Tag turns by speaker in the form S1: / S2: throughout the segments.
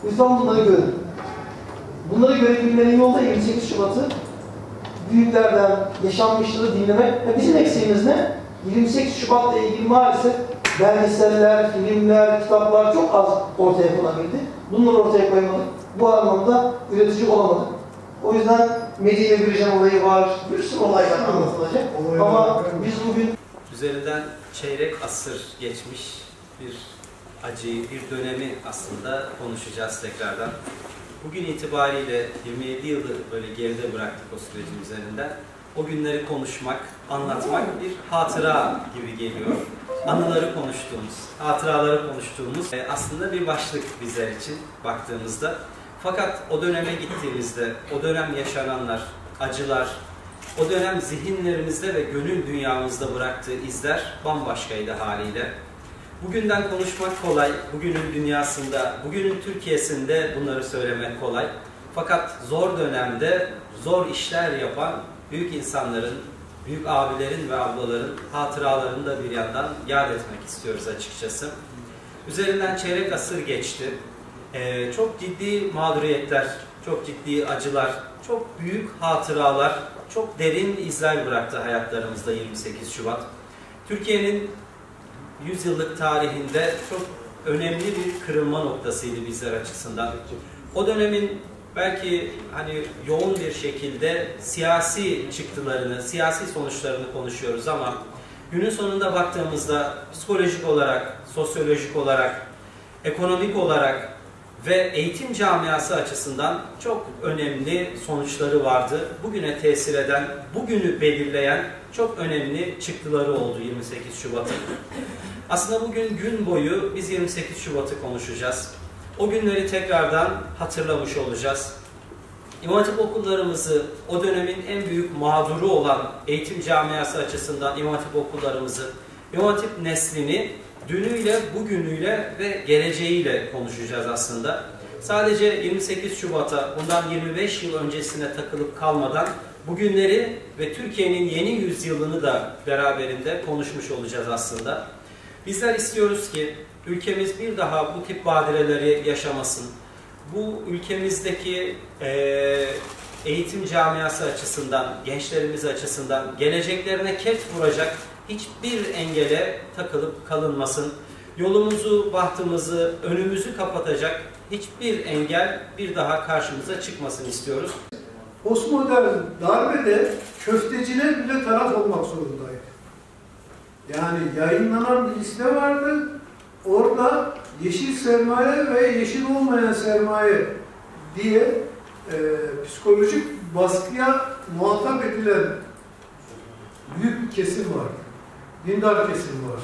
S1: Lütfen bunları görün. Bunları görebilmenin yolu da 28 Şubat'ı büyüklerden yaşanmışları dinlemek. Bizim eksiğimiz ne? 28 Şubat'la ilgili maalesef belgeseller, filmler, kitaplar çok az ortaya konabildi. Bunları ortaya koymadık. Bu anlamda üretici olamadık. O yüzden Medine Bircan olayı var, bir sürü olaylar anlatılacak. Ama biz bugün
S2: üzerinden çeyrek asır geçmiş bir acıyı, bir dönemi aslında konuşacağız tekrardan. Bugün itibariyle 27 yılı böyle geride bıraktık o sürecin üzerinden. O günleri konuşmak, anlatmak bir hatıra gibi geliyor. Anıları konuştuğumuz, hatıraları konuştuğumuz aslında bir başlık bizler için baktığımızda. Fakat o döneme gittiğimizde, o dönem yaşananlar, acılar, o dönem zihinlerimizde ve gönül dünyamızda bıraktığı izler bambaşkaydı haliyle. Bugünden konuşmak kolay, bugünün dünyasında, bugünün Türkiye'sinde bunları söylemek kolay. Fakat zor dönemde zor işler yapan büyük insanların, büyük abilerin ve ablaların hatıralarını da bir yandan yad etmek istiyoruz açıkçası. Üzerinden çeyrek asır geçti. Çok ciddi mağduriyetler, çok ciddi acılar, çok büyük hatıralar, çok derin izler bıraktı hayatlarımızda 28 Şubat. Türkiye'nin 100 yıllık tarihinde çok önemli bir kırılma noktasıydı bizler açısından. O dönemin belki hani yoğun bir şekilde siyasi çıktılarını, siyasi sonuçlarını konuşuyoruz ama günün sonunda baktığımızda psikolojik olarak, sosyolojik olarak, ekonomik olarak ve eğitim camiası açısından çok önemli sonuçları vardı. Bugüne tesir eden, bugünü belirleyen çok önemli çıktıları oldu 28 Şubat'ın. Aslında bugün gün boyu biz 28 Şubat'ı konuşacağız. O günleri tekrardan hatırlamış olacağız. İmam Hatip okullarımızı, o dönemin en büyük mağduru olan eğitim camiası açısından İmam Hatip okullarımızı, İmam Hatip neslini dünüyle, bugünüyle ve geleceğiyle konuşacağız aslında. Sadece 28 Şubat'a, bundan 25 yıl öncesine takılıp kalmadan bugünleri ve Türkiye'nin yeni yüzyılını da beraberinde konuşmuş olacağız aslında. Bizler istiyoruz ki ülkemiz bir daha bu tip badireleri yaşamasın. Bu ülkemizdeki eğitim camiası açısından, gençlerimiz açısından geleceklerine ket vuracak hiçbir engele takılıp kalınmasın. Yolumuzu, bahtımızı, önümüzü kapatacak hiçbir engel bir daha karşımıza çıkmasın istiyoruz.
S3: Postmodern darbede köfteciler bile taraf olmak zorundaydı. Yani yayınlanan bir liste vardı. Orada yeşil sermaye ve yeşil olmayan sermaye diye psikolojik baskıya muhatap edilen büyük bir kesim var. Dindar kesim var.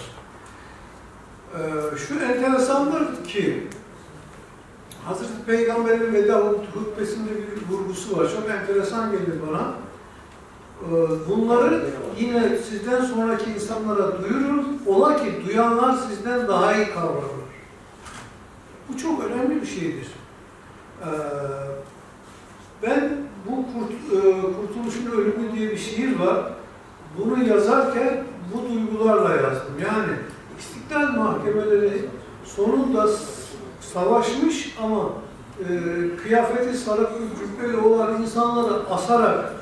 S3: Şu enteresandır ki Hazreti Peygamber'in veda hutbesinde bir vurgusu var. Çok enteresan gelir bana. Bunları yine sizden sonraki insanlara duyurun. Ola ki duyanlar sizden daha iyi kavrarlar. Bu çok önemli bir şeydir. Ben bu Kurtuluşun Ölümü diye bir şiir var. Bunu yazarken bu duygularla yazdım. Yani İstiklal mahkemeleri sonunda savaşmış ama kıyafeti sarıklı cübbeli olan insanları asarak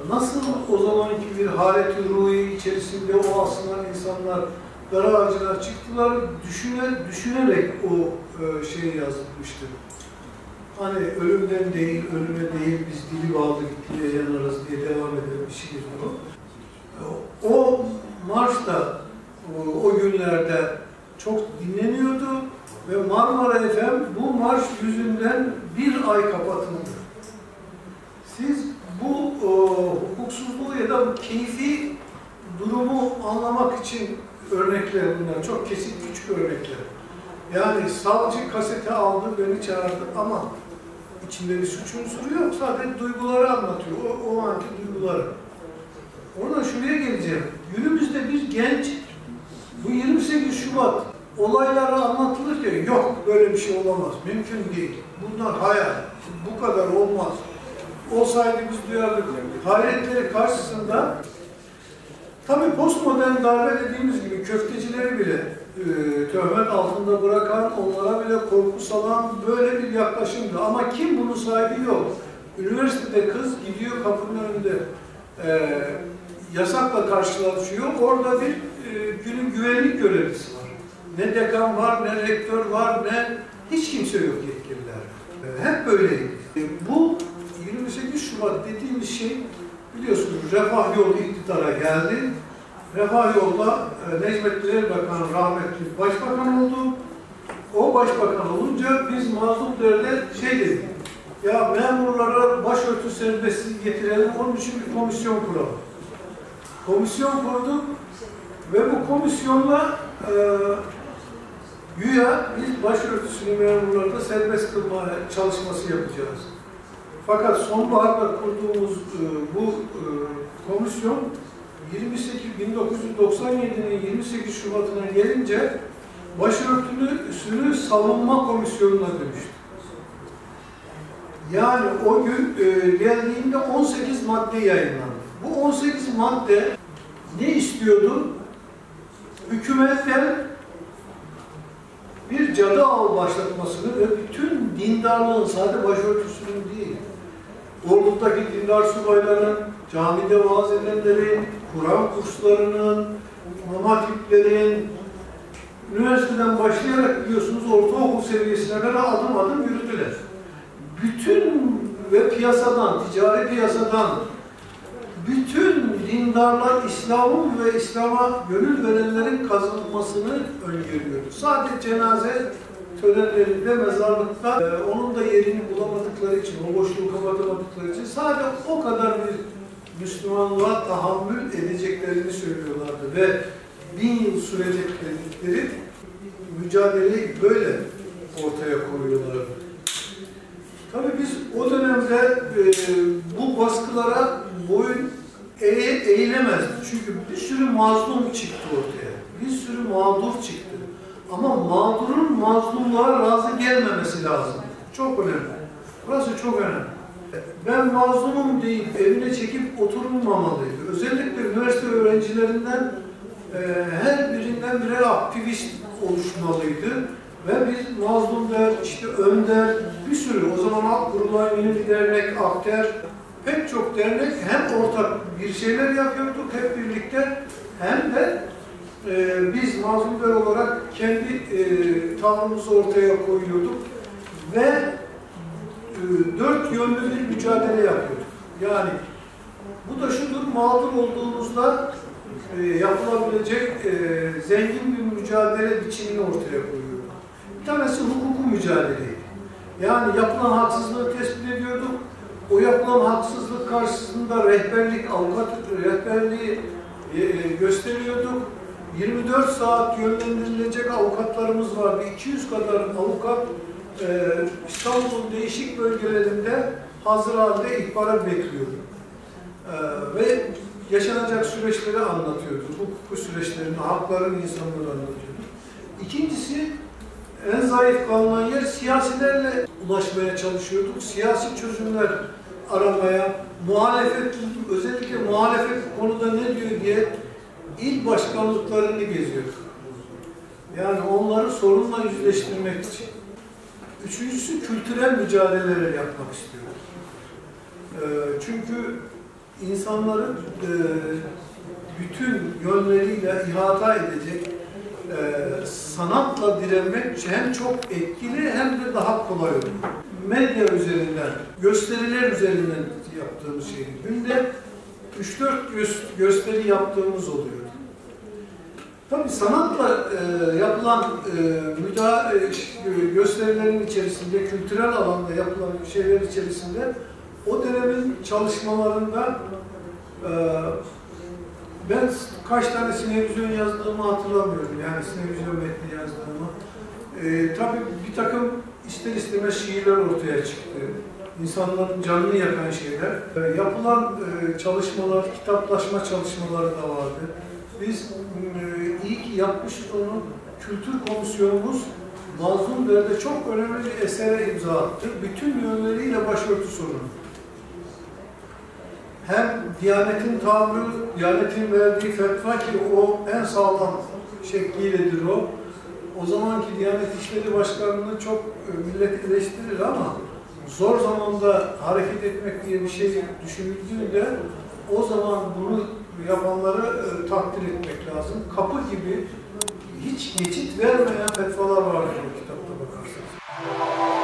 S3: nasıl o zamanki bir haleti ruhi içerisinde o asılan insanlar dar ağacına çıktılar düşünerek o şeyi yazılmıştır. Hani ölümden değil, ölüme değil, biz dili bağlı gittiğe yanarız diye devam eden bir şiir bu. O marş da o günlerde çok dinleniyordu ve Marmara FM bu marş yüzünden bir ay kapatıldı. Siz bu hukuksuzluğu ya da keyfi durumu anlamak için örnekler bunlar. Çok kesit küçük örnekler. Yani savcı kaseti aldı, beni çağırdı ama içinde bir suç unsuru yok. Sadece duyguları anlatıyor. O anki duyguları. Oradan şuraya geleceğim. Günümüzde bir genç bu 28 Şubat olayları anlatılırken yok böyle bir şey olamaz. Mümkün değil. Bunlar hayal. Bu kadar olmaz. Olsaydı biz duyardık. Hayretleri karşısında tabii postmodern darbe dediğimiz gibi köftecileri bile töhmet altında bırakan, onlara bile korku salan böyle bir yaklaşımdı. Ama kim bunun sahibi yok. Üniversitede kız gidiyor kapının önünde yasakla karşılaşıyor. Orada bir günün güvenlik görevlisi var. Ne dekan var, ne rektör var, ne hiç kimse yok yetkililer. Hep böyleydi. Bu 28 Şubat dediğimiz şey biliyorsunuz Refah Yolu iktidara geldi. Refah Yol'da Necmettin Erbakan rahmetli başbakan oldu. O başbakan olunca biz Mazlumdere'de şey dedik. Ya memurlara başörtü serbestliği getirelim, onun için bir komisyon kuralım. Komisyon kurduk ve bu komisyonla güya biz başörtüsünü memurlarda serbest kılma çalışması yapacağız. Fakat sonbaharda kurduğumuz bu komisyon 1997'nin 28 Şubat'ına gelince başörtüsünü savunma komisyonuna dönüştü. Yani o gün geldiğinde 18 madde yayınlandı. Bu 18 madde ne istiyordu? Hükümetten bir cadı avı başlatmasını ve bütün dindarlığın, sadece başörtüsünün değil, ordudaki dindar subayların, camide vaaz edenlerin, Kur'an kurslarının, imam hatiplerin, üniversiteden başlayarak biliyorsunuz ortaokul seviyesine kadar adım adım yürüdüler. Bütün ve piyasadan, ticari piyasadan bütün dindarlar İslam'ın ve İslam'a gönül verenlerin kazanılmasını öngörüyordu. Sadece cenaze törenlerinde, mezarlıkta onun da yerini bulamadıkları için, o boşluğu kapatamadıkları için sadece o kadar bir Müslümanlığa tahammül edeceklerini söylüyorlardı ve 1000 yıl sürecek dedikleri mücadeleyi böyle ortaya koyuyorlardı. Tabii biz o dönemde bu baskılara boyun eğilemezdik. Çünkü bir sürü mazlum çıktı ortaya. Bir sürü mağdur çıktı. Ama mağdurun mazlumlara razı gelmemesi lazım. Çok önemli. Burası çok önemli. Ben mazlumum deyip evine çekip oturulmamalıydı. Özellikle üniversite öğrencilerinden her birinden birer aktivist oluşmalıydı. Ve biz mazlum der, işte önder, bir sürü, o zaman Halk Kurulay, Mini Dernek, Akter, pek çok dernek hem ortak bir şeyler yapıyorduk hep birlikte, hem de biz mazlumlar olarak kendi tavrımızı ortaya koyuyorduk ve dört yönlü bir mücadele yapıyorduk. Yani bu da şudur, mağdur olduğumuzda yapılabilecek zengin bir mücadele biçimini ortaya koyuyorduk. Bir tanesi hukuku mücadeleydi. Yani yapılan haksızlığı tespit ediyorduk. O yapılan haksızlık karşısında rehberlik, avukat rehberliği gösteriyorduk. 24 saat yönlendirilecek avukatlarımız vardı. 200 kadar avukat İstanbul'un değişik bölgelerinde hazır halde ihbarat bekliyordu. Ve yaşanacak süreçleri anlatıyordu. Hukuk süreçlerini, hakların insanları anlatıyordu. İkincisi, en zayıf kalınan yer siyasilerle ulaşmaya çalışıyorduk. Siyasi çözümler aramaya, muhalefet, özellikle muhalefet konuda ne diyor diye il başkanlıklarını geziyorduk. Yani onları sorunla yüzleştirmek için. Üçüncüsü kültürel mücadeleler yapmak istiyoruz. Çünkü insanların bütün yönleriyle ihata edecek sanatla direnmek hem çok etkili hem de daha kolay oluyor. Medya üzerinden, gösteriler üzerinden yaptığımız şeydi. Günde 3-4 gösteri yaptığımız oluyordu. Tabii sanatla yapılan gösterilerin içerisinde, kültürel alanda yapılan şeyler içerisinde o dönemin çalışmalarında ben kaç tane sinevizyon yazdığımı hatırlamıyorum. Yani sinevizyon metni yazdığımı. Tabii bir takım ister istemez şiirler ortaya çıktı. İnsanların canını yakan şeyler. Yapılan çalışmalar, kitaplaşma çalışmaları da vardı. Biz iyi ki yapmışız onu. Kültür Komisyonumuz Mazlumdere'de çok önemli bir esere imza attı. Bütün yönleriyle başörtü sorunu. Hem Diyanet'in tavrı, Diyanet'in verdiği fetva ki o en sağlam şekliyledir o. o zamanki Diyanet İşleri Başkanı'nı çok millet eleştirir ama zor zamanda hareket etmek diye bir şey düşünüldüğünde o zaman bunu yapanları takdir etmek lazım. Kapı gibi hiç geçit vermeyen fetvalar vardır o kitapta bakarsanız.